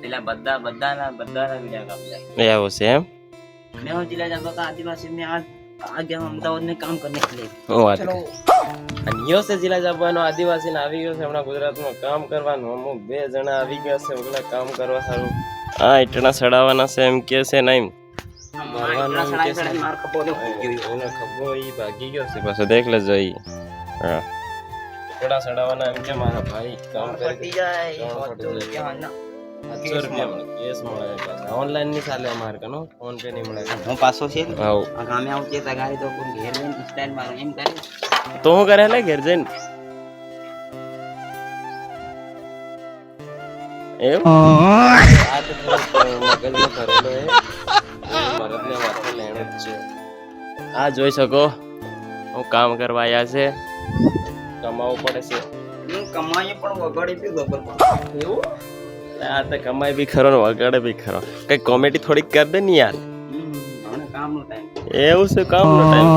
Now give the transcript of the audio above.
પેલા બધાના વિડિયા કાપતા એવું છે એમ मैं हूँ जिला जाबा का आदिवासी में आज आ गया हूँ अहमदाबाद में काम करने के लिए હું વાત કરું. અને યો છે જિલ્લા જાબવાનો આદિવાસી ને આવી ગયો છે હમણાં ગુજરાતમાં કામ કરવાનું. અમુક 2 જણા આવી ગયા છે ઓલા કામ કરવા સારું. આ ઇટણા સડાવવાના છે એમ કે છે નહીં मार खपो दो એને ખબર ઈ ભાગી ગયો છે પાછો દેખ લેજો ઈ હા ઇટણા સડાવવાના એમ કે મારા ભાઈ કામ पटी जाए और तो क्या ना 700 રૂપિયા મળે કેસ મળે પાછા ઓનલાઈન ની ચાલે અમાર કનો ફોન પે ની મળે હું પાછો છે હાઉ આ ગામે આવું છે તગારી તો કોણ ઘેર લઈને સ્ટાઈલ મારો એમ કરે તો હું કરે લે ઘેર જઈને એમ આ તો મગજમાં કરેલો હે મરદને વાતો લેણો જ છે. આ જોઈ શકો હું કામ કરવા આયા છે કમાવું પડે છે હું કમાઈએ પણ વગાડી બી ગબર પડે એવું આ તો કમાઈ બી ખરો ને વગાડે બી ખરો કઈ કોમેડી થોડીક કર દે ને યાર મને કામનો ટાઈમ એવું છે કામનો ટાઈમ